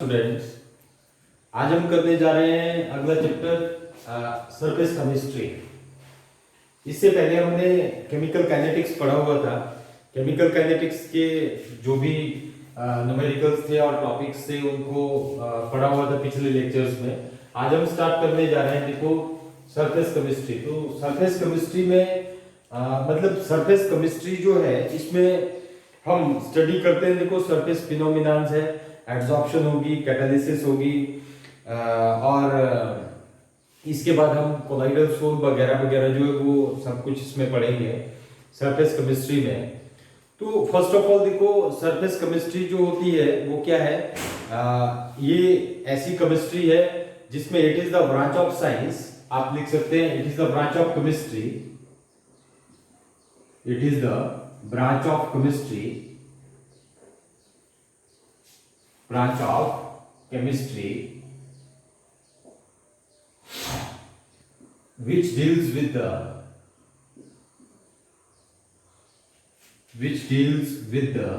Students, आज हम करने जा रहे हैं अगला चैप्टर सरफेस केमिस्ट्री। इससे पहले हमने केमिकल काइनेटिक्स पढ़ा हुआ था। केमिकल काइनेटिक्स के जो भी न्यूमेरिकल्स थे और टॉपिक्स थे उनको पढ़ा हुआ था पिछले लेक्चर्स में। आज हम स्टार्ट करने जा रहे हैं देखो सरफेस केमिस्ट्री। तो सरफेस केमिस्ट्री में मतलब सरफेस केमिस्ट्री जो है इसमें हम स्टडी करते हैं देखो सरफेस फिनोमिनास है, एड्सॉर्प्शन होगी, कैटालिसिस होगी और इसके बाद हम कोलाइडल सोल वगैरह वगैरह जो है वो सब कुछ इसमें पढ़ेंगे सरफेस केमिस्ट्री में। तो फर्स्ट ऑफ ऑल देखो सरफेस केमिस्ट्री जो होती है वो क्या है, ये ऐसी केमिस्ट्री है जिसमें it is the branch of science, आप लिख सकते हैं it is the branch of chemistry, it is the branch of chemistry, branch of chemistry which deals with the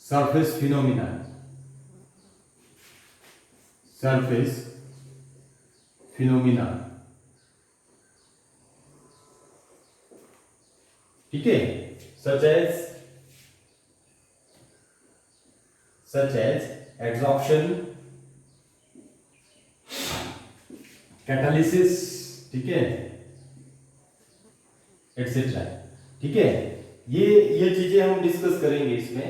surface phenomena, ठीक है, such as adsorption, catalysis, ठीक है, etcetera. ठीक है, ये चीजें हम डिस्कस करेंगे इसमें।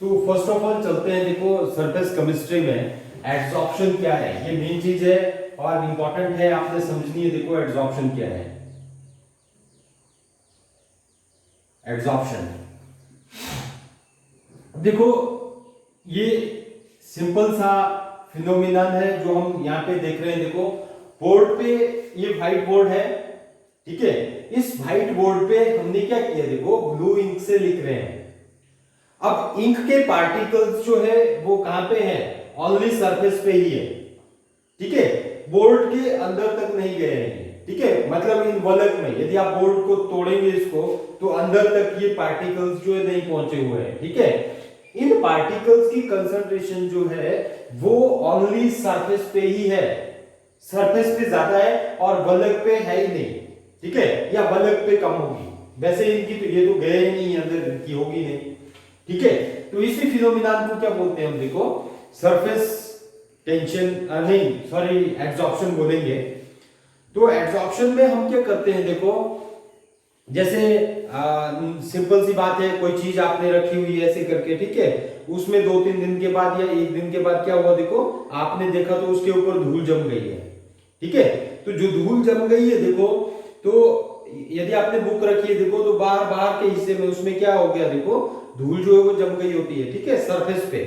तो फर्स्ट ऑफ ऑल चलते हैं देखो सरफेस केमिस्ट्री में एडसॉर्प्शन क्या है, ये मेन चीज है और इंपॉर्टेंट है, आपने समझनी है। देखो एडसॉर्प्शन क्या है, एडसॉर्प्शन देखो ये सिंपल सा फिनोमिनन है जो हम यहाँ पे देख रहे हैं। देखो बोर्ड पे ये व्हाइट बोर्ड है, ठीक है, इस व्हाइट बोर्ड पे हमने क्या किया, देखो ब्लू इंक से लिख रहे हैं। अब इंक के पार्टिकल्स जो है वो कहां पे है, ओनली सरफेस पे ही है, ठीक है, बोर्ड के अंदर तक नहीं गए हैं, ठीक है, मतलब इन वलक में यदि आप बोर्ड को तोड़ेंगे इसको तो अंदर तक ये पार्टिकल्स जो है नहीं पहुंचे हुए हैं, ठीक है। इन पार्टिकल्स की कंसंट्रेशन जो है वो ओनली सरफेस पे ही है, सरफेस पे ज्यादा है और वलक पे है ही नहीं, ठीक है, या वलक पे कम होगी। वैसे इनकी तो ये तो गए ही नहीं अंदर, इनकी होगी नहीं, ठीक है। तो इसी फिनोमिनन को क्या बोलते हैं हम, देखो सरफेस टेंशन, नहीं सॉरी एडसॉर्प्शन बोलेंगे। तो एडसॉर्प्शन में हम क्या करते हैं, देखो जैसे सिंपल सी बात है, कोई चीज आपने रखी हुई है ऐसे करके, ठीक है, उसमें 2-3 दिन के बाद या 1 दिन के बाद क्या हुआ, देखो आपने देखा तो उसके ऊपर धूल जम गई है, ठीक है। तो जो धूल जम गई है देखो, तो यदि आपने बुक रखी है देखो तो बाहर के हिस्से में उसमें क्या हो गया, देखो धूल जो है वो जम गई होती है, ठीक है, सरफेस पे।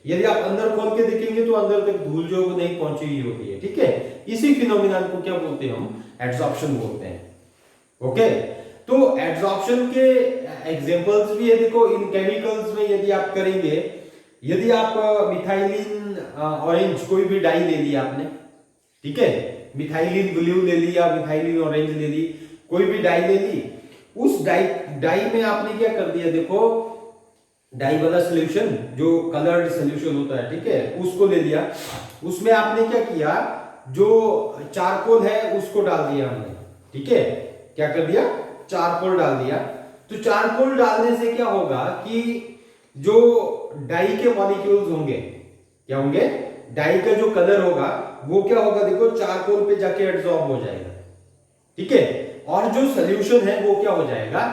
यदि आप अंदर खोल के देखेंगे तो अंदर तक धूल जो है वो नहीं पहुंची हुई होती है, ठीक है। इसी फिनोमिनन को क्या बोलते हैं, हम एडसॉर्प्शन बोलते हैं। ओके, तो एडसॉर्प्शन के एग्जांपल्स भी है देखो इन केमिकल्स में। यदि आप करेंगे, यदि आप मिथाइलिन ऑरेंज कोई भी डाई ले लिया आपने, ठीक है, मिथाइलिन ब्लू ले लिया, मिथाइलिन ऑरेंज ले ली, कोई भी डाई ले ली, उस डाई में आपने क्या कर दिया, देखो डाई वाला सॉल्यूशन जो कलर्ड सॉल्यूशन होता है, ठीक है, उसको ले लिया, उसमें आपने क्या किया, जो चारकोल है उसको डाल दिया हमने, ठीक है, क्या कर दिया, चारकोल डाल दिया। तो चारकोल डालने से क्या होगा कि जो डाई के मॉलिक्यूल्स होंगे, क्या होंगे, डाई का जो कलर होगा वो क्या होगा, देखो चारकोल पे जाके एब्जॉर्ब हो जाएगा, ठीक है, और जो सॉल्यूशन है वो क्या हो जाएगा,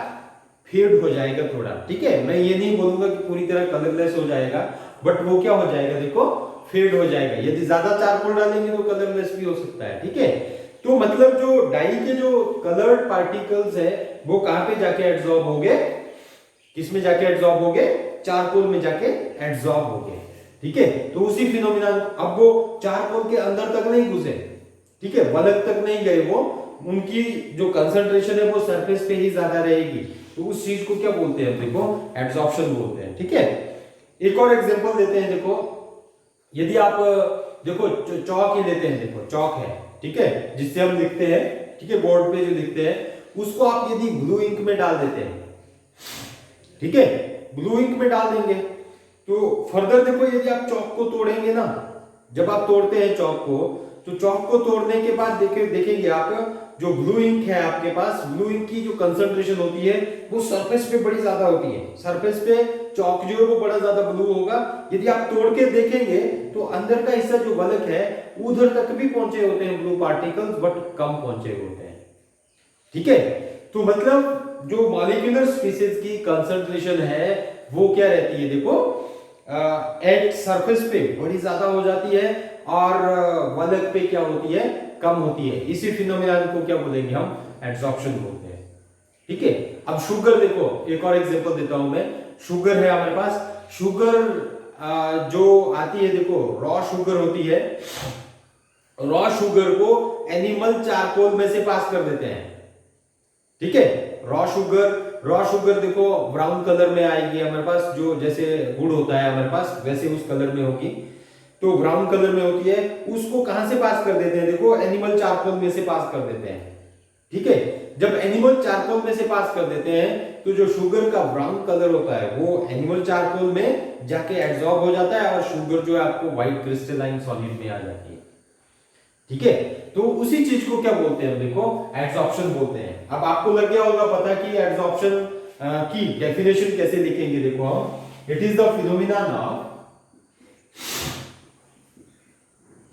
फेड हो जाएगा थोड़ा, ठीक है। मैं ये नहीं बोलूंगा कि पूरी तरह कलरलेस हो जाएगा, बट वो क्या हो जाएगा, देखो फेड हो जाएगा। यदि ज्यादा चारकोल डालेंगे तो कलरलेस भी हो सकता है, ठीक है। तो मतलब जो डाई के जो कलर्ड पार्टिकल्स है वो कहां पे जाके एब्जॉर्ब होंगे, किसमें जाके एब्जॉर्ब होंगे, चारकोल में जाके एब्जॉर्ब होंगे, ठीक है। तो उसी फिनोमिनन, अब वो चारकोल के अंदर तक नहीं घुसे, ठीक है, वलक तक नहीं गए, वो उनकी जो कंसंट्रेशन है वो सरफेस पे ही ज्यादा रहेगी, तो उस चीज को क्या बोलते हैं, देखो एडसॉर्प्शन बोलते हैं, ठीक है। एक और एग्जांपल देते हैं, देखो यदि आप देखो चौक ही लेते हैं, देखो चौक है, ठीक है, जिससे हम लिखते हैं, ठीक है, बोर्ड पे जो लिखते हैं उसको आप यदि ब्लू इंक में डाल देते हैं, ठीक है, ब्लू इंक में डाल देंगे तो फर्दर देखो, यदि आप चौक को तोड़ेंगे ना, जब आप तोड़ते हैं चौक को, तो चौक को तोड़ने के बाद देखेंगे आप, जो ब्लू इंक है आपके पास, ब्लू इंक की जो कंसंट्रेशन होती है वो सरफेस पे बड़ी ज्यादा होती है। सरफेस पे चौक जो है वो बड़ा ज्यादा ब्लू होगा। यदि आप तोड़ के देखेंगे तो अंदर का हिस्सा जो वलक है उधर तक भी पहुंचे होते हैं ब्लू पार्टिकल्स, बट कम पहुंचे होते हैं। ठीक है, तो मतलब जो मॉलिक्यूलर स्पीसीज की कंसंट्रेशन है वो क्या रहती है, देखो एट सरफेस पे बड़ी ज्यादा हो जाती है और वलक पे क्या होती है, कम होती है। इसी फिनोमिनन को क्या बोलेंगे हम, एड्सॉर्प्शन बोलते हैं। ठीक है, अब शुगर देखो, एक और एग्जांपल देता हूं मैं। शुगर है हमारे पास, शुगर जो आती है देखो, रॉ शुगर होती है। रॉ शुगर को एनिमल चारकोल में से पास कर देते हैं। ठीक है, रॉ शुगर देखो ब्राउन कलर में आएगी हमारे पास, जो जैसे गुड़ होता है हमारे पास वैसे उस कलर में होगी, तो ब्राउन कलर में होती है। उसको कहां से पास कर देते हैं, देखो एनिमल चारकोल में से पास कर देते हैं। ठीक है, जब एनिमल चारकोल में से पास कर देते हैं तो जो शुगर का ब्राउन कलर होता है वो एनिमल चारकोल में जाके एब्जॉर्ब हो जाता है और शुगर जो है आपको व्हाइट क्रिस्टलाइन सॉलिड में आ जाती है। ठीक है, तो उसी चीज को क्या बोलते हैं, देखो एड्सॉर्प्शन बोलते हैं। अब आपको लग गया होगा पता कि एड्सॉर्प्शन की डेफिनेशन कैसे लिखेंगे। देखो हम, it is the phenomenon of,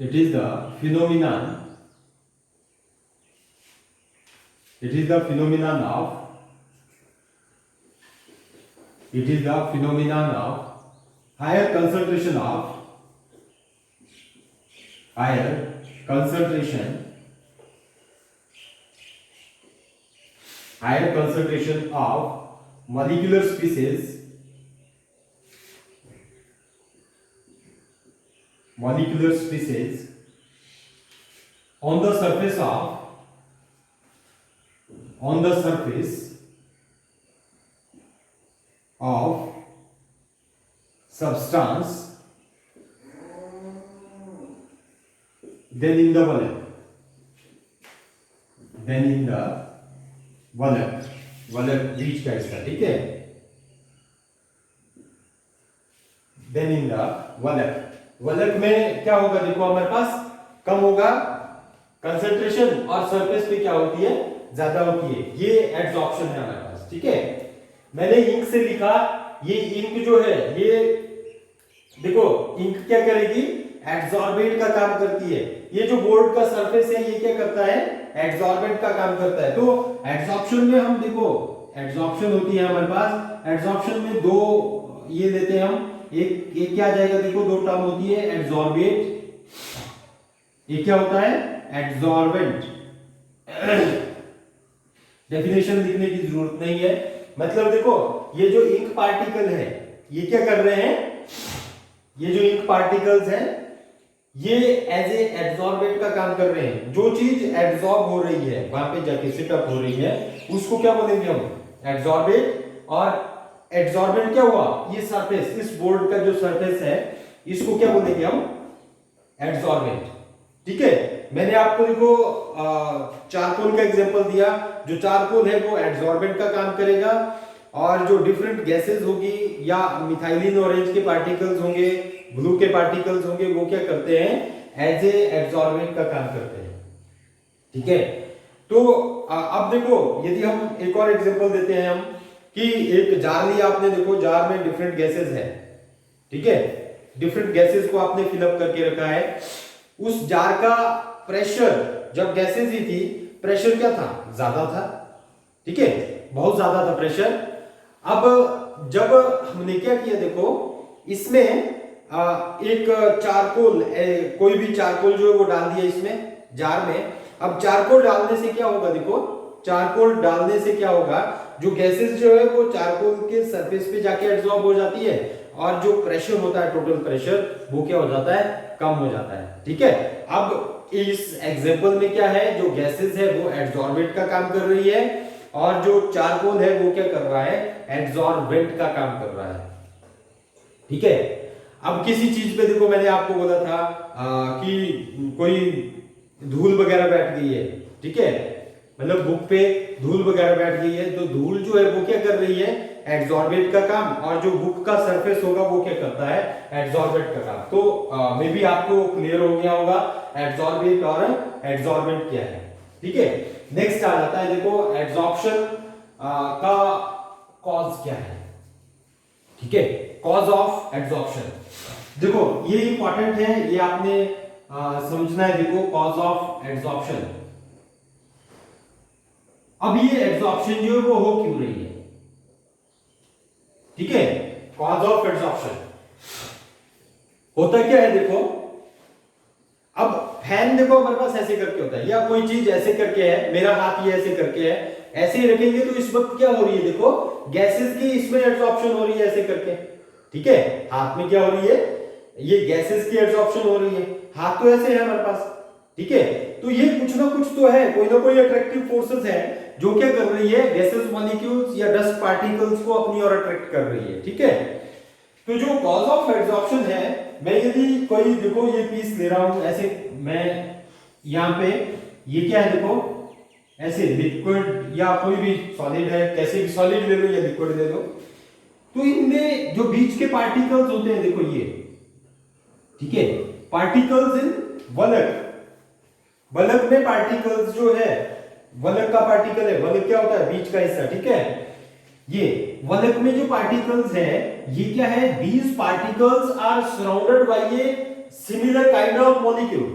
it is the phenomenon of higher concentration of molecular species on the surface of substance than in the वलक बीच का हिस्सा। ठीक है, देन इन द वलक में क्या होगा, देखो हमारे पास कम होगा कंसंट्रेशन और सरफेस पे क्या होती है, ज्यादा होती है। ये एड्सॉर्प्शन है हमारे पास। ठीक है, मैंने इंक से लिखा, ये इंक जो है ये देखो, इंक क्या करेगी, एड्सॉर्बेंट का काम करती है। ये जो बोर्ड का सरफेस है ये क्या करता है, एड्सॉर्बेंट का काम करता है। तो एड्सॉर्प्शन में हम देखो, एड्सॉर्प्शन होती है हमारे पास, एड्सॉर्प्शन में दो ये लेते हैं हम, एक क्या आ जाएगा, देखो दो टर्म होती है, एड्सॉर्बेट, ये क्या होता है, एड्सॉर्बेंट। डेफिनेशन लिखने की जरूरत नहीं है। मतलब देखो, ये जो इंक पार्टिकल है ये क्या कर रहे हैं, ये जो इंक पार्टिकल्स हैं ये एज ए एब्जॉर्बेंट का काम कर रहे हैं। जो चीज एब्जॉर्ब हो रही है वहां पे जाके सिटअप हो रही है उसको क्या बोलेंगे हम, एब्जॉर्बेंट। और एब्जॉर्बेंट क्या हुआ, ये सरफेस, इस बोर्ड का जो सरफेस है इसको क्या बोलेंगे हम, एब्जॉर्बेंट। ठीक है, मैंने आपको देखो चारकोल का एग्जांपल दिया। जो चारकोल है वो एब्जॉर्बेंट का काम करेगा और जो डिफरेंट गैसेस होगी या मिथाइलिन ऑरेंज के पार्टिकल्स होंगे, ब्लू के पार्टिकल्स होंगे, वो क्या करते हैं, एज ए एब्जॉर्बेंट का काम करते हैं। ठीक है, तो अब देखो यदि हम एक और एग्जांपल देते हैं हम, कि एक जार लिया आपने, देखो जार में डिफरेंट गैसेस है। ठीक है, डिफरेंट गैसेस को आपने फिलअप करके रखा है। उस जार का प्रेशर, जब गैसेस ही थी प्रेशर क्या था, ज्यादा था। ठीक है, बहुत ज्यादा था प्रेशर। अब जब हमने क्या किया, देखो इसमें एक चारकोल, कोई भी चारकोल जो है वो डाल दिया इसमें जार में। अब चारकोल डालने से क्या होगा, देखो चारकोल डालने से क्या होगा, जो गैसेस जो है वो चारकोल के सरफेस पे जाके एब्जॉर्ब हो जाती है और जो प्रेशर होता है, टोटल प्रेशर, वो क्या हो जाता है, कम हो जाता है। ठीक है, अब इस एग्जांपल में क्या है, जो गैसेस है वो एब्जॉर्बेंट का काम कर रही है और जो चारकोल है वो क्या कर रहा है, एब्जॉर्बेंट का काम कर रहा है। ठीक है, अब किसी चीज पे देखो मैंने आपको बोला था कि कोई धूल वगैरह बैठ गई है। ठीक है, मतलब बुक पे धूल वगैरह बैठ गई है, तो धूल जो है वो क्या कर रही है, एड्सॉर्बेट का काम, और जो बुक का सरफेस होगा वो क्या करता है, एड्सॉर्बेट का काम। तो मे बी आपको क्लियर हो गया होगा एड्सॉर्बेट और एड्सॉर्बेंट क्या है। ठीक है, नेक्स्ट आ जाता है, देखो एड्सॉर्प्शन का कॉज क्या है। ठीक है, कॉज ऑफ एड्सॉर्प्शन, देखो ये इंपॉर्टेंट है, ये आपने समझना है। देखो कॉज ऑफ एड्सॉर्प्शन, अब ये एड्सॉर्प्शन जो है वो हो क्यों रही है। ठीक है, कॉज ऑफ एड्सॉर्प्शन होता क्या है, देखो अब फैन देखो हमारे पास ऐसे करके होता है, या कोई चीज ऐसे करके है, मेरा हाथ ये ऐसे करके है, ऐसे ही रखेंगे तो इस वक्त क्या हो रही है, देखो गैसेस की इसमें एड्सॉर्प्शन हो रही है ऐसे करके। ठीक है, हाथ में क्या हो रही है, ये गैसेस की एड्सॉर्प्शन हो रही है, हाथ तो ऐसे है हमारे पास। ठीक है, तो ये कुछ ना कुछ तो है, कोई ना कोई अट्रैक्टिव फोर्सेस है जो क्या कर रही है, गैसेस मॉलिक्यूल्स या डस्ट पार्टिकल्स को अपनी ओर अट्रैक्ट कर रही है। ठीक है, तो जो कॉज ऑफ एड्सॉर्प्शन है, मैं यदि कोई देखो ये पीस ले रहा हूं ऐसे, मैं यहां पे ये क्या है, देखो ऐसे लिक्विड या कोई भी सॉलिड है, कैसे भी सॉलिड ले लो या लिक्विड ले लो, तो इनमें जो बीच के पार्टिकल्स होते हैं, देखो ये, ठीक है, पार्टिकल्स इन वलक, वलक में पार्टिकल्स जो है, वलक का पार्टिकल है, वलक क्या होता है, बीच का हिस्सा। ठीक है, ये वलक में जो पार्टिकल्स है, ये क्या है, these particles are surrounded by a similar kind of molecule।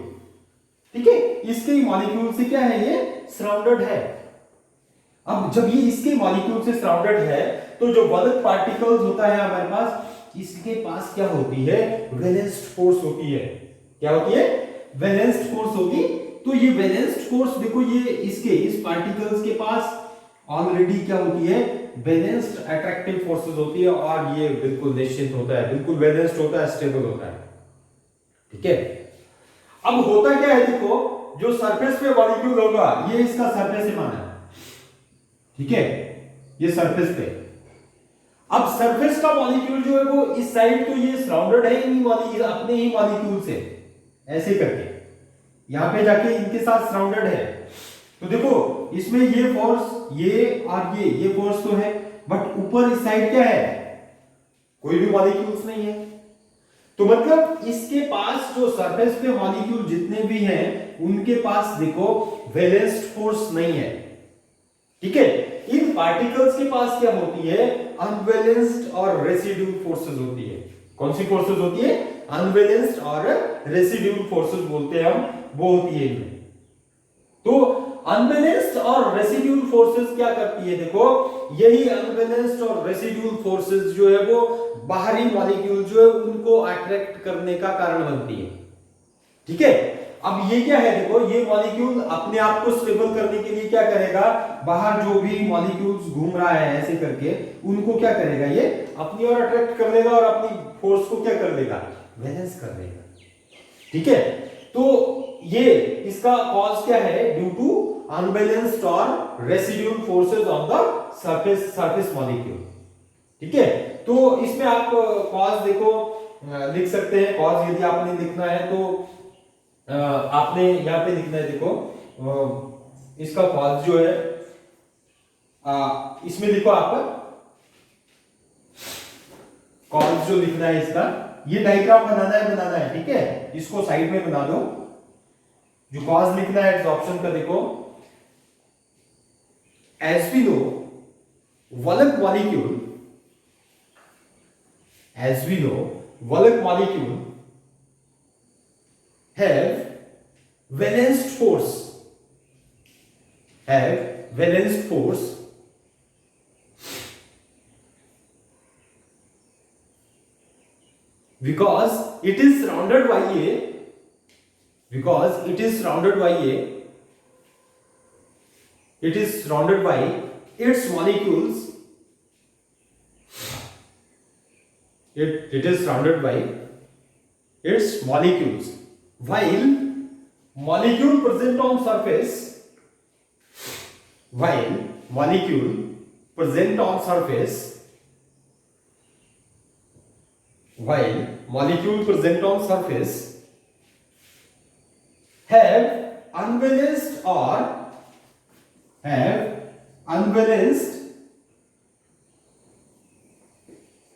ठीक है, इसके मॉलिक्यूल से क्या है, ये सराउंडेड है। अब जब ये इसके मॉलिक्यूल से सराउंडेड है, तो जो वलक पार्टिकल्स होता है हमारे पास, इसके पास क्या होती है, वैलेंस्ड फोर्स होती है। क्या होती है, वैलेंस्ड फोर्स होगी। तो ये वैलेंस्ड फोर्स देखो, ये इसके इस पार्टिकल्स के पास ऑलरेडी क्या होती है, बैलेंस्ड अट्रैक्टिव फोर्सेस होती है, और ये बिल्कुल निश्चित होता है, बिल्कुल बैलेंस्ड होता है, स्टेबल होता है। ठीक है, अब होता क्या है, देखो जो सरफेस पे मॉलिक्यूल होगा, ये इसका सरफेस है माना, ठीक है, ये सरफेस पे, अब सरफेस का मॉलिक्यूल जो है वो इस साइड, तो ये सराउंडेड है इन अपने ही मॉलिक्यूल से, ऐसे करके यहां पे जाके इनके साथ सराउंडेड है। तो देखो इसमें ये फोर्स, ये और ये फोर्स तो है, बट ऊपर इस साइड क्या है, कोई भी मॉलिक्यूल्स नहीं है। तो मतलब इसके पास जो सरफेस पे मॉलिक्यूल जितने भी हैं, उनके पास देखो वैलेंस्ड फोर्स नहीं है। ठीक है, इन पार्टिकल्स के पास क्या होती है, अनबैलेंस्ड और रेसिड्यूल फोर्सेस होती है। कौन सी फोर्सेस होती है, अनबैलेंस्ड और रेसिड्यूल फोर्सेस बोलते हैं हम, वो होती है इनमें। तो अनबैलेंस्ड और रेसिड्यूल फोर्सेस क्या करती है, देखो यही अनबैलेंस्ड और रेसिड्यूल फोर्सेस जो है वो बाहरी मॉलिक्यूल जो है उनको अट्रैक्ट करने का कारण बनती है। ठीक है, अब ये क्या है, देखो ये मॉलिक्यूल अपने आप को स्टेबल करने के लिए क्या करेगा, बाहर जो भी मॉलिक्यूल्स घूम रहा है ऐसे करके, उनको क्या करेगा, ये अपनी ओर अट्रैक्ट कर लेगा और अपनी फोर्स को क्या कर लेगा, बैलेंस कर लेगा। ठीक है, तो ये इसका कॉज क्या है, ड्यू टू अनबैलेंस्ड और residual forces on the surface molecule. ठीक है, तो इसमें आप कॉज देखो लिख सकते हैं, कॉज यदि आपने लिखना है तो आपने यहां पे लिखना है, देखो इसका कॉज जो है, इसमें लिखो आप कॉज जो लिखना है इसका, ये डायग्राम बनाना है। ठीक है, इसको साइड में बना दो, जो कॉज लिखना है एड्सॉर्प्शन का, देखो as we know Wallach molecule, as we know Wallach molecule have balanced force, because it is surrounded by its molecules. It is surrounded by its molecules. While molecule present on surface, have unbalanced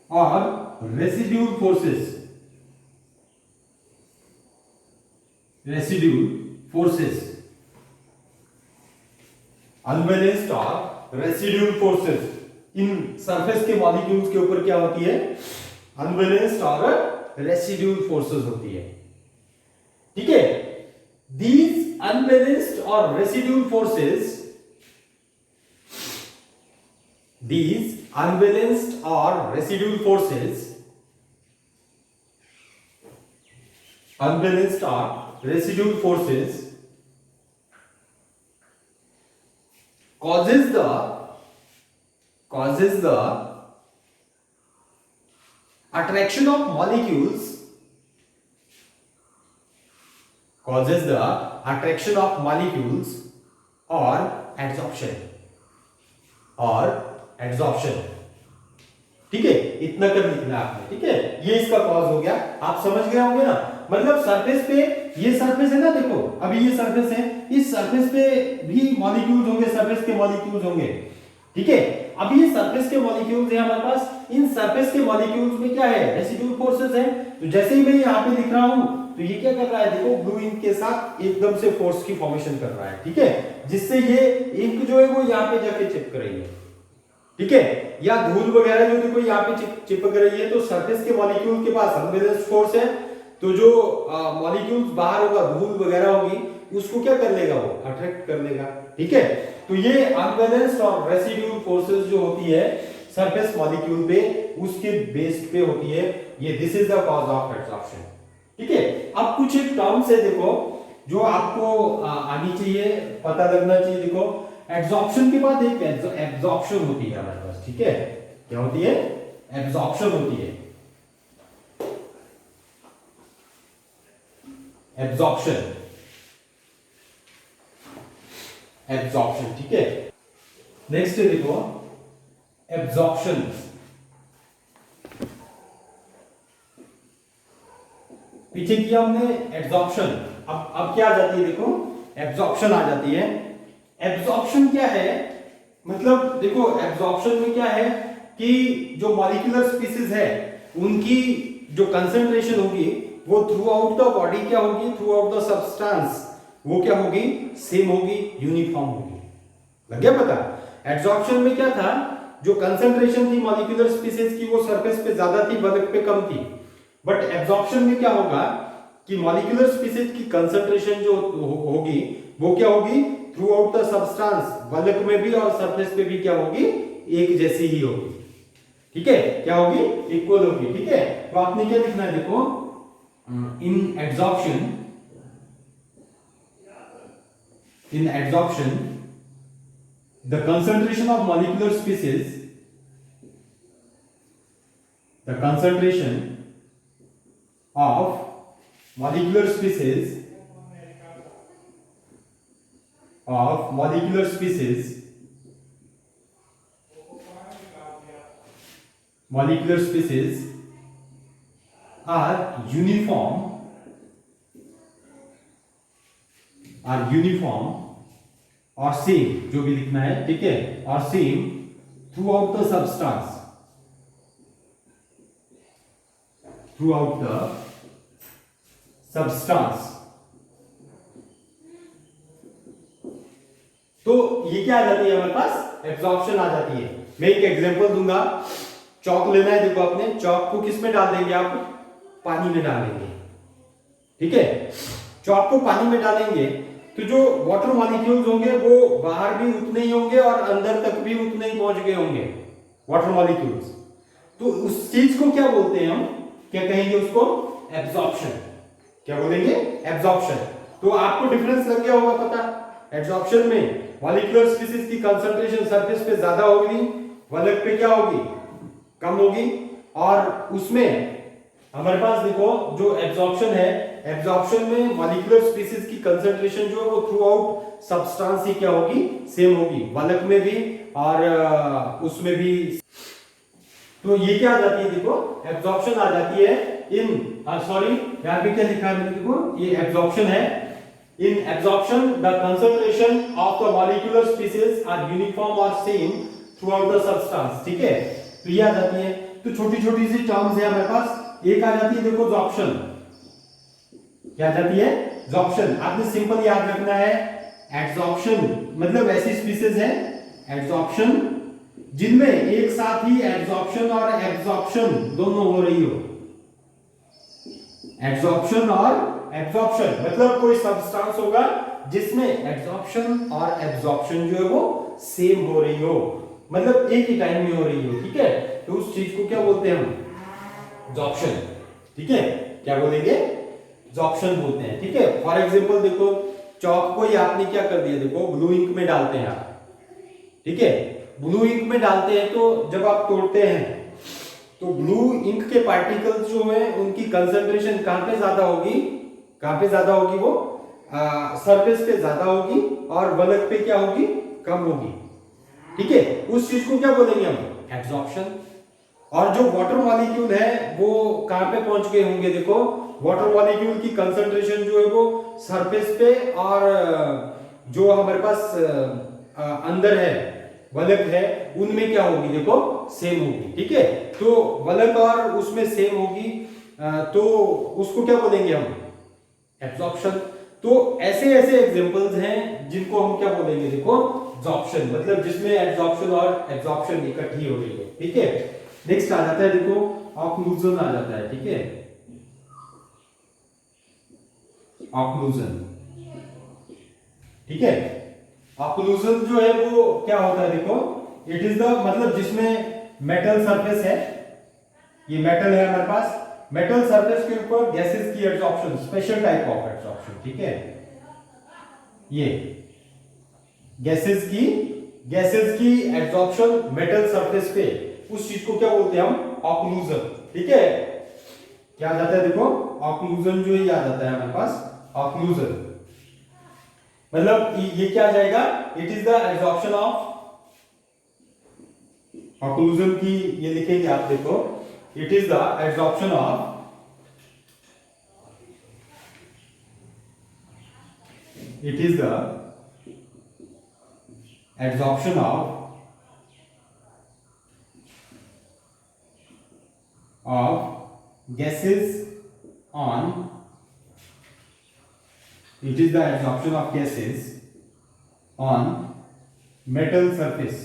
और residual forces, unbalanced और residual forces, in surface के molecules के ऊपर क्या होती है, unbalanced और residual forces होती है। ठीक है, दीज अनबैलेंस्ड और residual forces, these unbalanced or residual forces, unbalanced or residual forces causes the attraction of molecules, or adsorption, ठीक है, इतना कर लिखना आपने। ठीक है, ये इसका कॉज हो गया, आप समझ गए होंगे ना। मतलब सरफेस पे, ये सरफेस है ना, देखो अभी ये सरफेस है, इस सरफेस पे भी मॉलिक्यूल्स होंगे, सरफेस के मॉलिक्यूल्स होंगे। ठीक है, अब ये सरफेस के मॉलिक्यूल्स है हमारे पास, इन सरफेस के मॉलिक्यूल्स में क्या है, रेसिड्यूल फोर्सेस है। तो जैसे ही मैं यहाँ पे लिख रहा हूं, तो ये क्या कर रहा है, देखो ब्लू इंक के साथ एकदम से फोर्स की फॉर्मेशन कर रहा है। ठीक है, जिससे ये इंक जो है वो यहाँ पे जाके चिपक रही है। ठीक है, या धूल वगैरह जो देखो यहाँ पे चिपक रही है, तो सरफेस के मॉलिक्यूल के पास अनबैलेंस्ड फोर्स है, तो जो मॉलिक्यूल्स बाहर होगा, धूल वगैरह होगी, उसको क्या कर लेगा, वो अट्रैक्ट कर लेगा। ठीक है, तो ये अनबैलेंस्ड और रेसिड्यूल फोर्सेस जो होती है सरफेस मॉलिक्यूल पे, उसके बेस पे होती है ये, this is the cause of absorption. ठीक है, अब कुछ एक टर्म्स है देखो जो आपको आनी चाहिए, पता लगना चाहिए। देखो एब्जॉर्प्शन के बाद एक एब्जॉर्प्शन होती है हमारे पास। ठीक है, क्या होती है, एब्जॉर्प्शन होती है, एब्जॉर्प्शन। ठीक है, नेक्स्ट है देखो एब्जॉर्प्शन। पीछे किया हमने एब्जॉर्प्शन, अब क्या आ जाती है, देखो एब्जॉर्प्शन आ जाती है। एब्जॉर्प्शन क्या है, मतलब देखो एब्जॉर्प्शन में क्या है कि जो मॉलिक्यूलर स्पीसीज है उनकी जो कंसंट्रेशन होगी वो थ्रू आउट द बॉडी क्या होगी, थ्रू आउट द सब्सटेंस वो क्या होगी, सेम होगी, यूनिफॉर्म होगी। लग गया पता। एब्जॉर्प्शन में क्या था, जो कंसंट्रेशन थी मॉलिक्यूलर स्पीसीज की वो सरफेस पे ज्यादा थी, बल्क पे कम थी। बट एब्जॉर्प्शन में क्या होगा कि मॉलिक्यूलर स्पीसीज की कंसंट्रेशन जो होगी वो क्या होगी, through out the substance, bulk में भी और सरफेस पे भी क्या होगी, एक जैसी ही होगी। ठीक है, क्या होगी, इक्वल होगी। ठीक है, तो आपने क्या लिखना है, देखो इन absorption the concentration of molecular species, the concentration of molecular species are uniform और सेम, जो भी लिखना है। ठीक है, और same throughout the substance, तो ये क्या आ जाती है हमारे पास, एब्जॉर्प्शन आ जाती है। मैं एक एग्जांपल दूंगा, चौक लेना है, देखो आपने चौक को किस में डाल देंगे, आप पानी में डालेंगे। ठीक है, चौक को पानी में डालेंगे तो जो वाटर मॉलिक्यूल्स होंगे वो बाहर भी उतने ही होंगे और अंदर तक भी उतने ही पहुंच गए होंगे वाटर मॉलिक्यूल्स। तो उस चीज को क्या बोलते हैं हम, क्या कहेंगे उसको, एब्जॉर्प्शन। क्या बोलेंगे, एब्जॉर्प्शन। तो आपको डिफरेंस लग गया होगा पता। एब्जॉर्प्शन में मॉलिक्यूलर स्पीसीज की कंसंट्रेशन सरफेस पे ज्यादा होगी, बल्क पे क्या होगी, कम होगी। और उसमें हमारे पास देखो जो एब्जॉर्प्शन है, एब्जॉर्प्शन में मॉलिक्यूलर स्पीसीज की कंसंट्रेशन जो है वो थ्रू आउट सब्सटेंस ही क्या होगी, सेम होगी, बल्क में भी और उसमें भी। तो ये क्या आ जाती है, देखो एब्जॉर्प्शन आ जाती है इन, सॉरी यहां पे क्या लिखा है मैंने, देखो ये एब्जॉर्प्शन है। In absorption the concentration of the molecular species are uniform और same throughout the substance. ठीक है, तो ये आ जाती है। तो छोटी छोटी सी टर्म्स है हमारे पास। एक आ जाती है देखो जॉप्शन, क्या जाती है जॉप्शन। आपने सिंपल याद रखना है एड्सॉर्प्शन मतलब ऐसी स्पीसीज है एड्सॉर्प्शन जिनमें एक साथ ही एड्सॉर्प्शन और एब्जॉर्प्शन दोनों हो रही हो। एड्सॉर्प्शन और एब्जॉर्प्शन मतलब कोई सब्सटेंस होगा जिसमें एड्सॉर्प्शन और एब्जॉर्प्शन जो है वो सेम हो रही हो, मतलब एक ही टाइम में हो रही हो, ठीक है। तो उस चीज को क्या बोलते हैं हम, जॉप्शन, ठीक है। क्या बोलेंगे, जॉप्शन बोलते हैं, ठीक है। फॉर एग्जांपल देखो चौक को ही आपने क्या कर दिया, देखो ब्लू इंक में डालते हैं आप, ठीक है। ब्लू इंक में डालते हैं तो जब आप तोड़ते हैं तो ब्लू इंक के पार्टिकल्स जो है उनकी कंसंट्रेशन कहां पे ज्यादा होगी, कहां पे ज्यादा होगी, वो सरफेस पे ज्यादा होगी और वलक पे क्या होगी, कम होगी, ठीक है। उस चीज को क्या बोलेंगे हम, एब्जॉर्प्शन। और जो वाटर मॉलिक्यूल है वो कहां पे पहुंच गए होंगे, देखो वाटर मॉलिक्यूल की कंसंट्रेशन जो है वो सरफेस पे और जो हमारे पास अंदर है वलक है उनमें क्या होगी, देखो सेम होगी, ठीक है। तो वलक और उसमें सेम होगी तो उसको क्या बोलेंगे हम, एब्जॉर्प्शन। तो ऐसे ऐसे एग्जांपल्स हैं जिनको हम क्या बोलेंगे, देखो जॉप्शन, मतलब जिसमें एब्जॉर्प्शन और एब्जॉर्प्शन इकट्ठी हो रही है, ठीक है। नेक्स्ट आ जाता है देखो ऑक्लूजन आ जाता है, ठीक है। ऑक्लूजन, ठीक है। ऑक्लूजन जो है वो क्या होता है, देखो इट इज द मतलब जिसमें मेटल सरफेस है, ये मेटल है हमारे पास, मेटल सरफेस के ऊपर गैसेस की absorption, special type of absorption, ठीक है। ये गैसेस की एब्जॉर्प्शन मेटल सरफेस पे, उस चीज को क्या बोलते हैं हम, ऑक्लूजन, ठीक है। क्या आ जाता है, देखो ऑक्लूजन जो ये आ जाता है हमारे पास, ऑक्लूजन मतलब ये क्या आ जाएगा, it is the absorption of, occlusion की ये लिखेंगे आप, देखो it is the absorption of, it is the absorption of gases on, it is the absorption of gases on metal surface,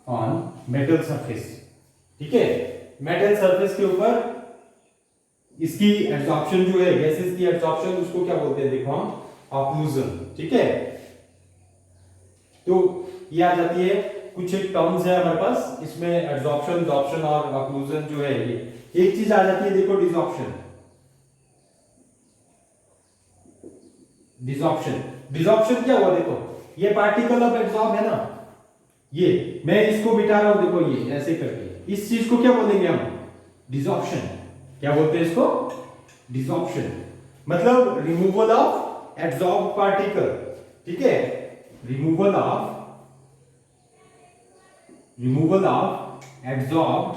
on metal surface, ठीक है। मेटल सरफेस के ऊपर इसकी एब्जॉर्प्शन जो है, गैसेस की एब्जॉर्प्शन, उसको क्या बोलते हैं, देखो हम ऑक्लूजन, ठीक है। तो ये आ जाती है, कुछ एक टर्म्स है हमारे पास इसमें, एब्जॉर्प्शन, जॉर्प्शन और ऑक्लूजन जो है ये। एक चीज आ जाती है देखो डिसॉर्प्शन, डिसॉर्प्शन, डिसॉर्प्शन क्या हुआ, देखो ये पार्टिकल अब एब्जॉर्ब है ना, ये मैं इसको मिटा रहा हूं, देखो ये ऐसे करके, इस चीज को क्या बोलेंगे हम, डिसॉर्प्शन। क्या बोलते हैं इसको, डिसॉर्प्शन, मतलब रिमूवल ऑफ एब्जॉर्ब पार्टिकल, ठीक है। Removal of absorbed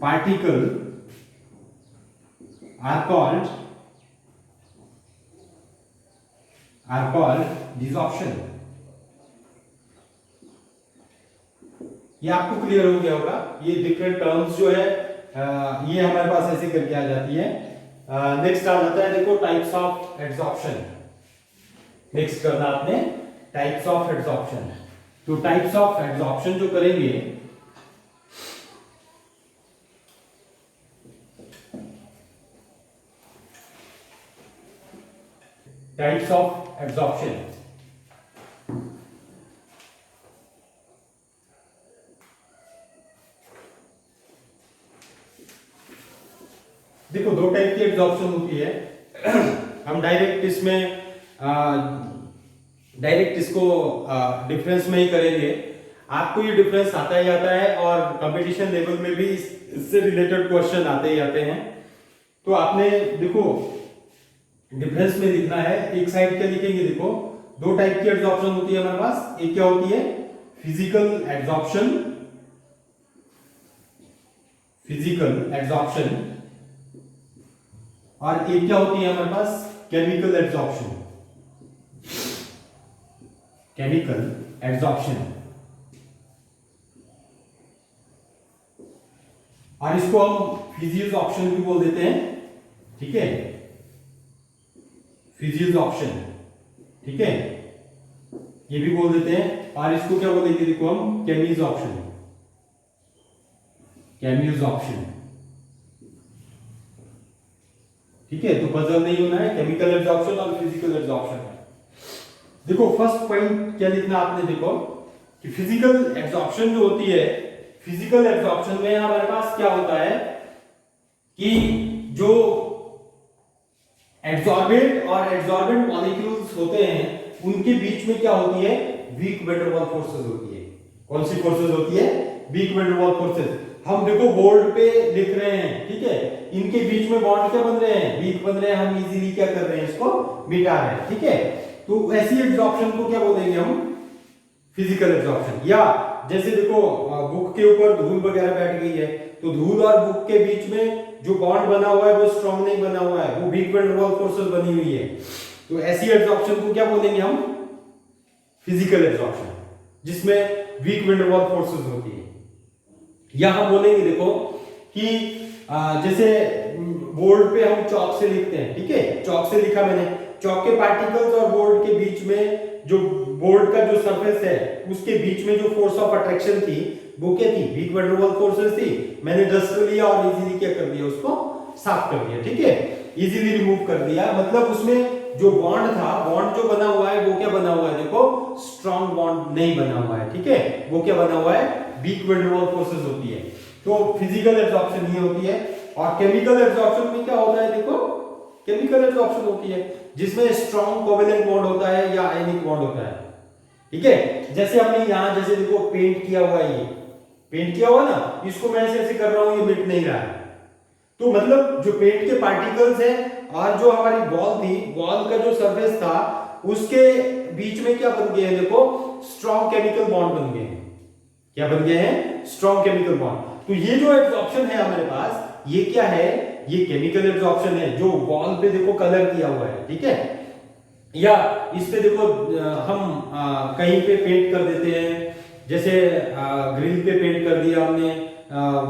particle are called desorption. ये आपको क्लियर हो गया होगा, ये डिफरेंट टर्म्स जो है ये हमारे पास ऐसे करके आ जाती है। नेक्स्ट आ जाता है देखो टाइप्स ऑफ एब्जॉर्प्शन, नेक्स्ट करना आपने टाइप्स ऑफ एब्जॉर्प्शन। तो टाइप्स ऑफ एब्जॉर्प्शन जो करेंगे, टाइप्स ऑफ एब्जॉर्प्शन, देखो दो टाइप की एब्जॉर्प्शन होती है। हम डायरेक्ट इसको डिफरेंस में ही करेंगे। आपको ये डिफरेंस आता ही आता है और कंपटीशन लेवल में भी इससे रिलेटेड क्वेश्चन आते ही आते हैं। तो आपने देखो डिफरेंस में लिखना है, एक साइड क्या लिखेंगे, देखो दो टाइप की एब्जॉर्प्शन होती है हमारे पास। एक क्या होती है, फिजिकल एब्जॉर्प्शन, और एक क्या होती है हमारे पास, केमिकल एब्जॉर्प्शन, केमिकल एब्जॉर्प्शन। और इसको हम फिजियस ऑप्शन भी बोल देते हैं, ठीक है, फिजियस ऑप्शन, ठीक है, ये भी बोल देते हैं। और इसको क्या बोलेंगे, देखो हम केमीज ऑप्शन, केमीज ऑप्शन, ठीक है। तो पजल नहीं होना है, केमिकल एब्जॉर्प्शन और फिजिकल एब्जॉर्प्शन है। देखो फर्स्ट पॉइंट क्या लिखना आपने, देखो कि फिजिकल एब्जॉर्प्शन जो होती है, फिजिकल एब्जॉर्प्शन में हमारे पास क्या होता है कि जो एब्जॉर्बेंट और एब्जॉर्बेंट मॉलिक्यूल्स होते हैं उनके बीच में क्या होती है, weak van der Waals forces होती है। कौन सी फोर्सेस होती है, weak van der Waals forces. हम देखो बोर्ड पे लिख रहे हैं, ठीक है, इनके बीच में बॉन्ड क्या बन रहे हैं, वीक बन रहे हैं, हम इजीली क्या कर रहे हैं, इसको मिटा रहे हैं, ठीक है। तो ऐसी एब्जॉर्प्शन को क्या बोलेंगे हम, फिजिकल एब्जॉर्प्शन। या जैसे देखो बुक के ऊपर धूल वगैरह बैठ गई है, तो धूल और बुक के बीच में जो बॉन्ड बना हुआ है वो स्ट्रांग नहीं बना हुआ है, वो weak van der Waals forces बनी हुई है। तो ऐसी एब्जॉर्प्शन को क्या बोलेंगे हम, फिजिकल एब्जॉर्प्शन, जिसमें weak van der Waals forces होती है। या हम बोलेंगे देखो कि जैसे बोर्ड पे हम चॉक से लिखते हैं, ठीक है, चॉक से लिखा मैंने, चॉक के पार्टिकल्स और बोर्ड के बीच में जो बोर्ड का जो सरफेस है उसके बीच में जो फोर्स ऑफ अट्रैक्शन थी वो क्या थी, weak van der Waals forces थी। मैंने डस्ट लिया और इजीली क्या कर दिया, उसको साफ कर दिया, ठीक है, इजीली रिमूव कर दिया। मतलब उसमें जो बॉन्ड था, बॉन्ड जो बना हुआ है वो क्या बना हुआ है, देखो स्ट्रॉन्ग बॉन्ड नहीं बना हुआ है, ठीक है, वो क्या बना हुआ है, weak van der Waals forces होती है। तो फिजिकल एब्जॉर्प्शन ये होती है। और केमिकल एब्जॉर्प्शन में क्या होता है, देखो केमिकल एब्जॉर्प्शन होती है जिसमें स्ट्रॉन्ग कोवेलेंट बॉन्ड होता है या आयनिक बॉन्ड होता है, ठीक है। जैसे हमने यहां जैसे देखो पेंट किया हुआ है, ये पेंट किया हुआ ना, इसको मैं ऐसे कर रहा हूं, ये मिट नहीं रहा है। तो मतलब जो पेंट के पार्टिकल्स हैं और जो हमारी बॉल थी, बॉल का जो सरफेस था उसके बीच में क्या बन गए हैं, देखो स्ट्रॉन्ग केमिकल बॉन्ड बन गए हैं। क्या बन गए हैं, स्ट्रॉन्ग केमिकल बॉन्ड। तो ये जो एब्जॉर्प्शन है हमारे पास, ये क्या है, ये केमिकल एब्जॉर्प्शन है, जो वॉल पे देखो कलर किया हुआ है, ठीक है। या इस पे देखो हम कहीं पे पेंट कर देते हैं, जैसे ग्रिल पे पेंट कर दिया हमने,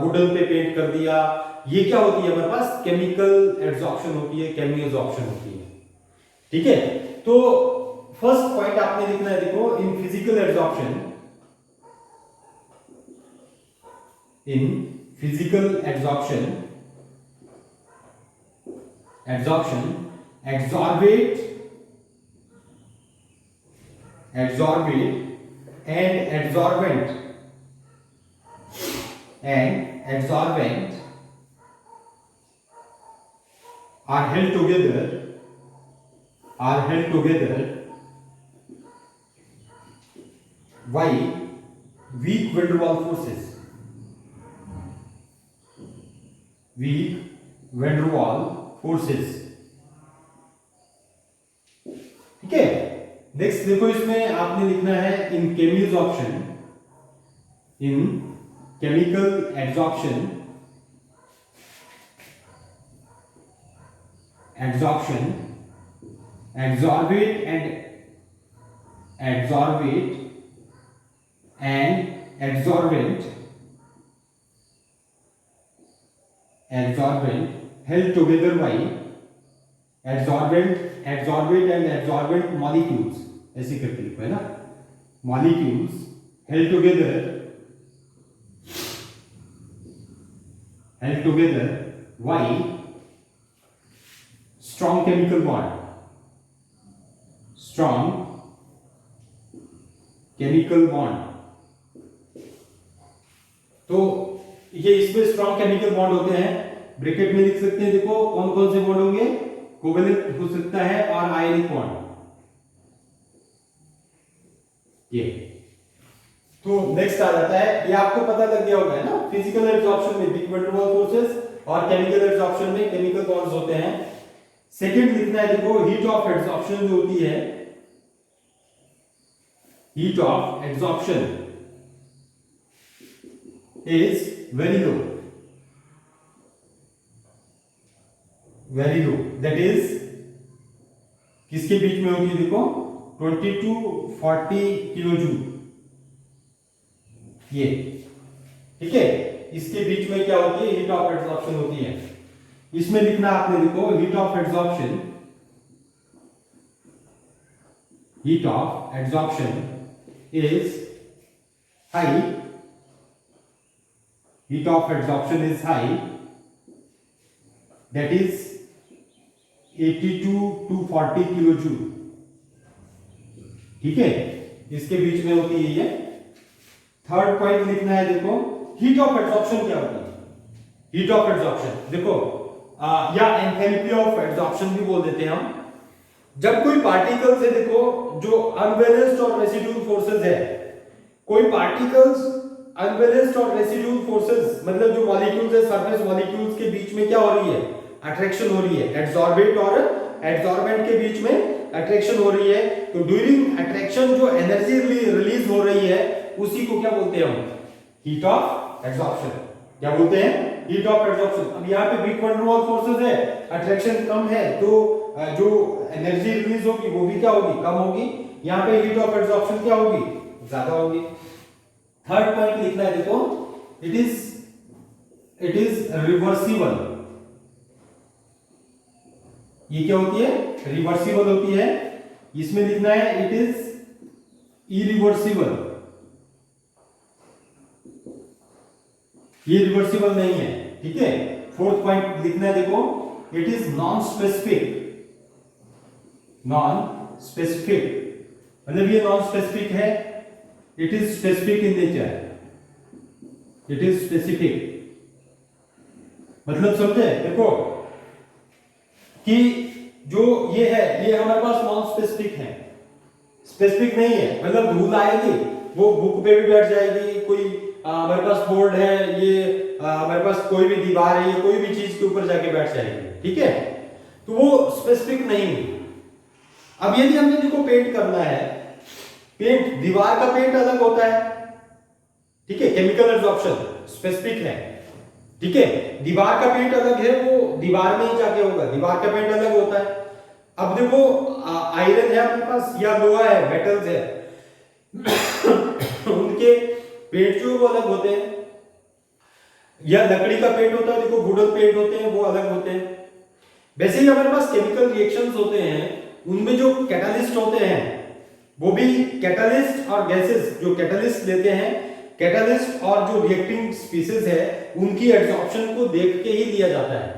वुडन पे पेंट कर दिया, ये क्या होती है, हमारे पास केमिकल एब्जॉर्प्शन होती है, केमियोजॉर्प्शन होती है, ठीक है। तो फर्स्ट पॉइंट आपने लिखना है, देखो in physical absorption, in physical absorption absorbate and absorbent are held together by weak van der Waals forces, weak van der Waals forces, ठीक है। नेक्स्ट देखो इसमें आपने लिखना है इन chemical option, in chemical absorption absorbate and absorbent held together by absorbent and absorbent molecules, ऐसे करके लिखो है ना, molecules held together by strong chemical bond, तो ये इसमें स्ट्रॉन्ग केमिकल बॉन्ड होते हैं, ब्रैकेट में लिख सकते हैं, देखो कौन कौन से बॉन्ड होंगे, कोवेलेंट हो सकता है और आयनिक बॉन्ड, ये। तो नेक्स्ट आ जाता है, ये आपको पता लग गया होगा है ना, फिजिकल एब्जॉर्प्शन में weak van der Waals forces और केमिकल एब्जॉर्प्शन में केमिकल बॉन्ड्स होते हैं। सेकंड लिखना है, देखो हीट ऑफ एब्जॉर्प्शन जो होती है, heat of absorption is very low, that is किसके बीच में होगी, देखो 20 to 40 किलो जूल, ये ठीक है। इसके बीच में क्या होती है, हीट ऑफ एब्जॉर्प्शन होती है। इसमें लिखना आपने, देखो heat of absorption, heat of absorption is high, heat of absorption is high, that is 82 to 40 kilojoule. ठीक है, इसके बीच में होती है ये। थर्ड पॉइंट लिखना है, देखो हीट ऑफ एब्जॉर्प्शन क्या होती है। हीट ऑफ एब्जॉर्प्शन देखो या एंथैल्पी ऑफ एब्जॉर्प्शन भी बोल देते हैं हम। जब कोई पार्टिकल्स है, देखो जो अनबैलेंस्ड और रेसिड्यूल फोर्सेस है, कोई पार्टिकल्स अनबैलेंस्ड और रेसिड्यूल फोर्सेस मतलब जो मॉलिक्यूल्स है, सरफेस मॉलिक्यूल्स के बीच में क्या हो रही है, अट्रैक्शन हो रही है। एडसॉर्बेंट और एडसॉर्बेंट के बीच में अट्रैक्शन हो रही है। तो ड्यूरिंग अट्रैक्शन जो एनर्जी रिलीज हो रही है उसी को क्या बोलते हैं हम, हीट ऑफ एब्जॉर्प्शन। क्या बोलते हैं, हीट ऑफ एब्जॉर्प्शन। अब यहाँ पे वीक वैन वाल फोर्सेस है, अट्रैक्शन कम है, तो जो एनर्जी रिलीज होगी वो भी क्या होगी, कम होगी। यहाँ पे हीट ऑफ एब्जॉर्प्शन क्या होगी, ज्यादा होगी। थर्ड पॉइंट लिखना है, देखो इट इज रिवर्सिबल। ये क्या होती है, रिवर्सिबल होती है। इसमें लिखना है इट इज इरिवर्सिबल। ये रिवर्सिबल नहीं है, ठीक है। फोर्थ पॉइंट लिखना है, देखो it is non specific. Non specific मतलब ये नॉन स्पेसिफिक है, it is specific in nature. It is specific मतलब समझे, देखो कि जो ये है ये हमारे पास नॉन स्पेसिफिक है, स्पेसिफिक नहीं है। मतलब धूल आएगी वो बुक पे भी बैठ जाएगी, कोई हमारे पास बोर्ड है, ये हमारे पास कोई भी दीवार है, ये कोई भी चीज के ऊपर जाके बैठ जाएगी, ठीक है। तो वो स्पेसिफिक नहीं है। अब यदि हमने देखो पेंट करना है, पेंट दीवार का पेंट अलग होता है, ठीक है, केमिकल एब्जॉर्प्शन स्पेसिफिक है, ठीक है। दीवार का पेंट अलग है, वो दीवार में ही जाके होगा, दीवार का पेंट अलग होता है। अब देखो आयरन है अपने पास या लोहा है, मेटल्स है उनके पेंट जो वो अलग होते हैं, या लकड़ी का पेंट होता है, देखो वुडन पेंट होते हैं वो अलग होते हैं। वैसे ही हमारे पास केमिकल रिएक्शंस होते हैं, उनमें जो कैटालिस्ट होते हैं वो भी कैटालिस्ट और गैसेस जो कैटालिस्ट लेते हैं, कैटालिस्ट और जो रिएक्टिंग स्पीसीज है उनकी एब्जॉर्प्शन को देख के ही लिया जाता है,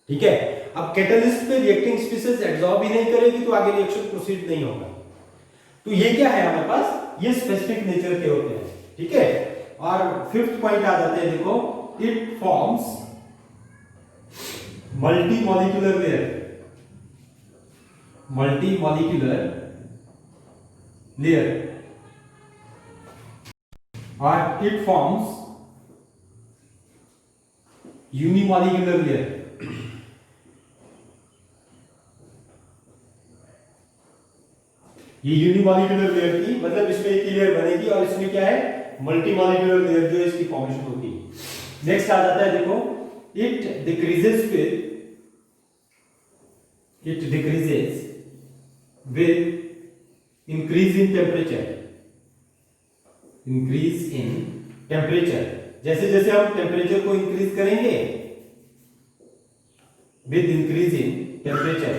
ठीक है। अब कैटालिस्ट पे रिएक्टिंग स्पीसीज एब्जॉर्ब ही नहीं करेगी तो आगे रिएक्शन प्रोसीड नहीं होगा। तो ये क्या है हमारे पास, ये स्पेसिफिक नेचर के होते हैं, ठीक है। और फिफ्थ पॉइंट आ जाते हैं, देखो it forms multi molecular layer. Multi molecular layer और इट फॉर्म्स यूनिमॉलिक्यूलर लेयर। ये यूनिमॉलिक्यूलर लेयर की मतलब इसमें एक लेयर बनेगी और इसमें क्या है, मल्टी मॉलिक्यूलर लेयर जो इसकी फॉर्मेशन होती है। नेक्स्ट आ जाता है, देखो it decreases with increase in temperature. Increase in temperature, जैसे जैसे हम टेम्परेचर को इंक्रीज करेंगे, विद इंक्रीज इन टेम्परेचर,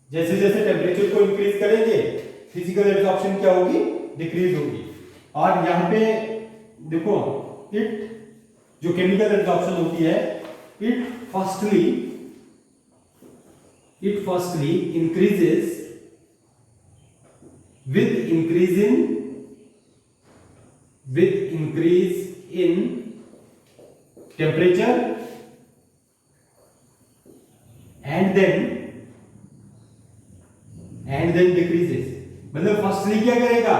जैसे जैसे टेम्परेचर को इंक्रीज करेंगे फिजिकल एब्जॉर्प्शन क्या होगी, डिक्रीज होगी। और यहां पे देखो इट जो केमिकल एब्जॉर्प्शन होती है, it firstly increases with increase in temperature and then decreases। मतलब फर्स्टली क्या करेगा,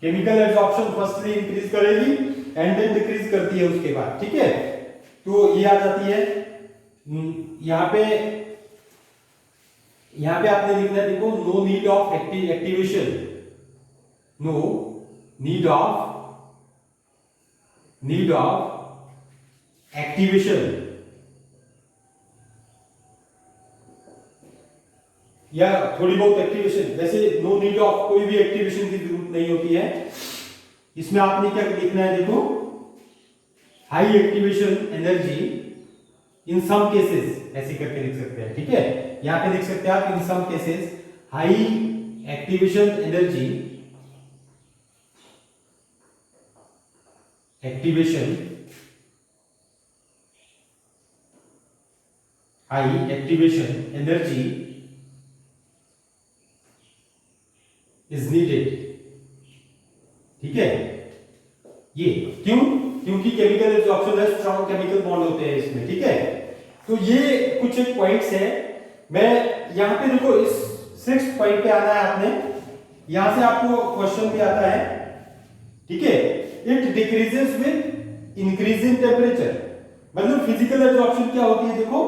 केमिकल एब्जॉर्प्शन फर्स्टली इंक्रीज करेगी एंड देन डिक्रीज करती है उसके बाद, ठीक है। तो ये आ जाती है यहां पे आपने लिखना है, देखो no need of activation. No need of activation या थोड़ी बहुत एक्टिवेशन, वैसे नो नीड ऑफ कोई भी एक्टिवेशन की जरूरत नहीं होती है। इसमें आपने क्या लिखना है, देखो high activation energy in some cases, ऐसे करके लिख सकते हैं, ठीक है। यहां पे लिख सकते हैं आप in some cases high activation energy, high activation energy is needed, ठीक है। ये क्यों? क्योंकि केमिकल एब्जॉर्प्शन है, स्ट्रॉन्ग केमिकल बॉन्ड होते हैं इसमें, ठीक है। तो ये कुछ एक पॉइंट्स है। मैं यहां पे देखो इस 6th पॉइंट पे आना है आपने, यहां से आपको क्वेश्चन भी आता है, ठीक है। It decreases with increase in temperature, मतलब फिजिकल एब्जॉर्प्शन क्या होती है, देखो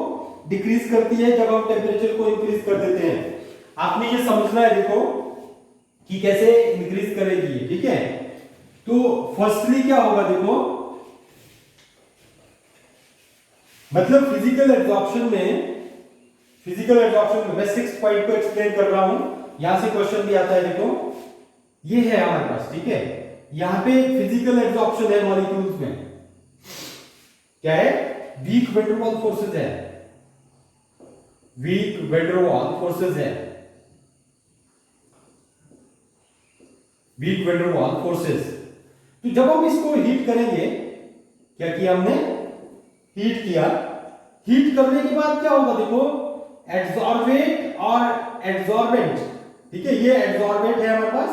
डिक्रीज करती है जब हम टेम्परेचर को इंक्रीज कर देते हैं। आपने ये समझना है देखो कि कैसे इंक्रीज करेगी ये, ठीक है। तो फर्स्टली क्या होगा देखो, मतलब फिजिकल एब्जॉर्प्शन में मैं 6th पॉइंट को एक्सप्लेन कर रहा हूं, यहां से क्वेश्चन भी आता है, देखो ये है हमारे पास, ठीक है। यहां पे फिजिकल एब्जॉर्प्शन है मॉलिक्यूल्स में, क्या है, वीक वैन डर फोर्सेस है, वीक वैन डर फोर्सेस है, वीक वैन डर फोर्सेस। तो जब हम इसको हीट करेंगे, क्या किया हमने, हीट किया, हीट करने के बाद क्या होगा देखो, एड्सॉर्बेट और एड्सॉर्बेंट, ठीक है। ये एड्सॉर्बेट है हमारे पास,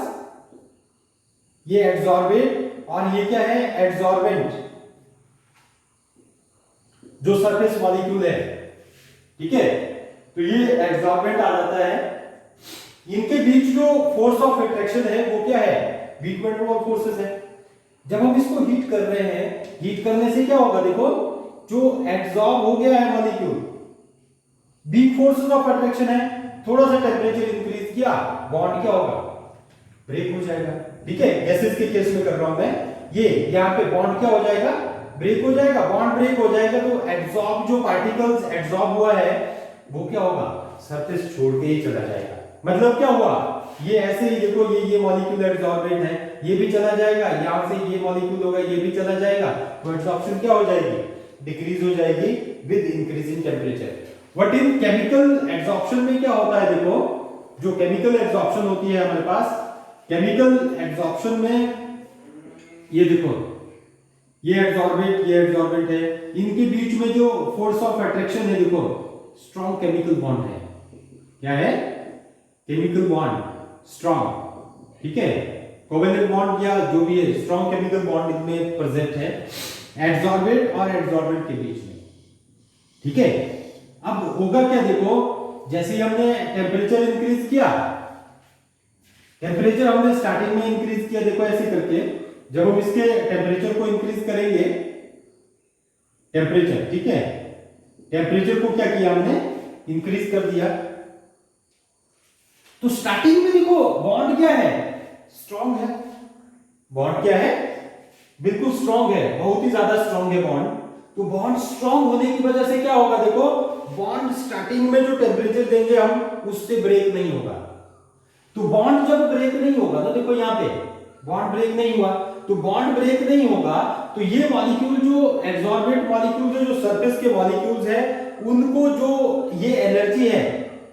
ये एड्सॉर्बेट, और ये क्या है, एड्सॉर्बेंट, जो सरफेस मॉलिक्यूल है, ठीक है। तो ये एड्सॉर्बेंट आ जाता है। इनके बीच जो फोर्स ऑफ अट्रैक्शन है वो क्या है, वीक वैन डर फोर्सेस है। जब हम इसको हीट कर रहे हैं, हीट करने से क्या होगा देखो, जो एब्सॉर्ब हो गया है molecule, weak forces of attraction है, थोड़ा सा टेम्परेचर इंक्रीज किया, बॉन्ड क्या होगा, ब्रेक हो जाएगा, ठीक है। गैसेस के केस में कर रहा हूं मैं, ये यहां पे बॉन्ड क्या हो जाएगा, ब्रेक हो जाएगा, बॉन्ड ब्रेक हो जाएगा। तो एब्सॉर्ब जो पार्टिकल्स एब्सॉर्ब हुआ है वो क्या होगा, सरफेस छोड़ के ही चला जाएगा। मतलब क्या हुआ, ये ऐसे ही देखो, ये मॉलिक्यूल एब्सॉर्बेंट है, ये भी चला जाएगा, यहां से ये मॉलिक्यूल होगा, ये भी चला जाएगा। तो एब्सॉर्प्शन क्या हो जाएगी, डिक्रीज हो जाएगी with increase in temperature. But in chemical absorption में क्या होता है देखो, जो केमिकल एब्सॉर्प्शन होती है हमारे पास, केमिकल एब्सॉर्प्शन में ये देखो, ये एब्सॉर्बेंट है, इनके बीच में जो फोर्स ऑफ अट्रैक्शन है देखो, स्ट्रॉन्ग केमिकल बॉन्ड है, क्या है, केमिकल बॉन्ड स्ट्रॉन्ग, ठीक है। कोवेलेंट बॉन्ड या जो भी है, स्ट्रॉन्ग केमिकल बॉन्ड इनमें प्रेजेंट है एड्सॉर्बेंट और एड्सॉर्बेंट के बीच में, ठीक है। अब होगा क्या देखो, जैसे ही हमने टेम्परेचर इंक्रीज किया, टेम्परेचर हमने स्टार्टिंग में इंक्रीज किया, देखो ऐसे करके, जब हम इसके टेम्परेचर को इंक्रीज करेंगे, टेम्परेचर, ठीक है, टेम्परेचर को क्या किया हमने, इंक्रीज कर दिया। तो स्टार्टिंग में देखो बॉन्ड क्या है, स्ट्रॉन्ग है, बॉन्ड क्या है, बिल्कुल स्ट्रॉन्ग है, बहुत ही ज्यादा स्ट्रॉन्ग है बॉन्ड। तो बॉन्ड स्ट्रॉन्ग होने की वजह से क्या होगा देखो, बॉन्ड स्टार्टिंग में जो टेम्परेचर देंगे हम, उससे ब्रेक नहीं होगा। तो बॉन्ड जब ब्रेक नहीं होगा, तो देखो यहां पे बॉन्ड ब्रेक नहीं हुआ, तो बॉन्ड ब्रेक नहीं होगा, तो ये मॉलिक्यूल जो एब्सॉर्बेंट मॉलिक्यूल है, जो सरफेस के मॉलिक्यूल्स है, उनको जो ये एनर्जी है,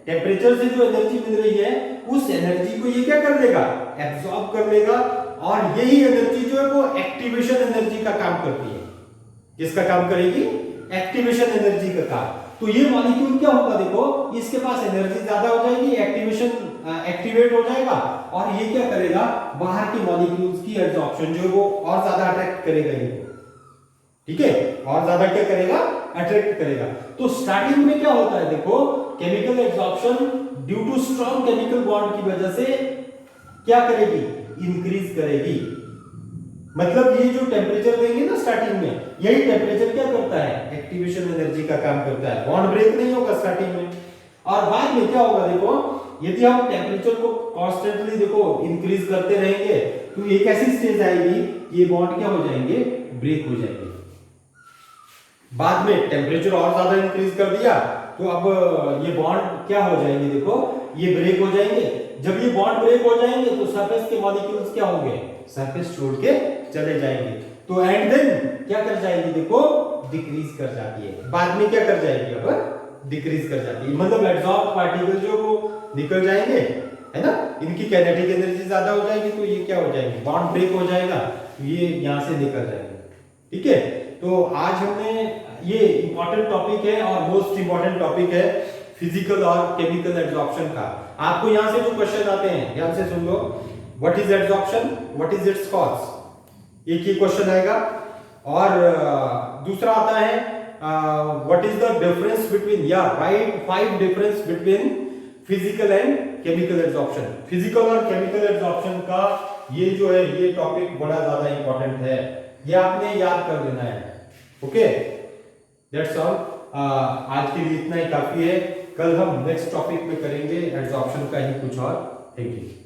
टेम्परेचर से जो एनर्जी मिल रही है, उस एनर्जी को ये क्या कर लेगा, एब्सॉर्ब कर लेगा। और यही एनर्जी जो है वो एक्टिवेशन एनर्जी का काम करती है। किसका काम करेगी, एक्टिवेशन एनर्जी का काम। तो ये मॉलिक्यूल क्या होगा देखो, इसके पास एनर्जी ज्यादा हो जाएगी, एक्टिवेट हो जाएगा, और ये क्या करेगा, बाहर के मॉलिक्यूल्स की एब्जॉर्प्शन जो है वो और ज्यादा अट्रैक्ट करेगा ये, ठीक है, और ज्यादा क्या करेगा, अट्रैक्ट करेगा। तो स्टार्टिंग में क्या होता है देखो, chemical absorption due to strong chemical bond की वजह से क्या करेगी, इंक्रीज करेगी। मतलब ये जो टेम्परेचर देंगे ना स्टार्टिंग में, यही टेम्परेचर क्या करता है, एक्टिवेशन एनर्जी का काम करता है। बॉन्ड ब्रेक नहीं होगा स्टार्टिंग में, और बाद में क्या होगा देखो, यदि हम टेम्परेचर को कांस्टेंटली देखो इंक्रीज करते रहेंगे, तो एक ऐसी स्टेज आएगी कि ये बॉन्ड क्या हो जाएंगे, ब्रेक हो जाएंगे। बाद में टेम्परेचर और ज्यादा इंक्रीज कर दिया, तो अब ये बॉन्ड क्या हो जाएंगे देखो, ये ब्रेक हो जाएंगे। जब ये बॉन्ड ब्रेक हो जाएंगे तो सरफेस के मॉलिक्यूल्स क्या होंगे, सरफेस छोड़ के चले जाएंगे। तो एंड देन क्या कर जाएगी, देखो डिक्रीज कर जाती है, बाद में क्या कर जाएगी, अब डिक्रीज कर जाती है, मतलब एब्जॉर्ब पार्टिकल जो वो निकल जाएंगे, है ना, इनकी काइनेटिक एनर्जी ज्यादा हो जाएगी, तो ये क्या हो जाएंगे, बॉन्ड ब्रेक हो जाएगा, तो ये यहां से निकल जाएंगे। ठीक है, तो आज हमने ये इंपॉर्टेंट टॉपिक है और मोस्ट इंपॉर्टेंट टॉपिक है फिजिकल और केमिकल एब्जॉर्प्शन का। आपको यहां से जो क्वेश्चन आते हैं ध्यान से सुन लो, what is absorption, what is its cause, एक ही क्वेश्चन आएगा। और दूसरा आता है what is the difference between, या write 5 difference between physical and chemical absorption. Physical और केमिकल एब्जॉर्प्शन का ये जो है ये टॉपिक बड़ा ज्यादा इंपॉर्टेंट है, ये आपने याद कर लेना है। ओके, दैट्स ऑल, आज के लिए इतना ही काफी है, कल हम नेक्स्ट टॉपिक में करेंगे एब्जॉर्प्शन का ही कुछ और। Thank you.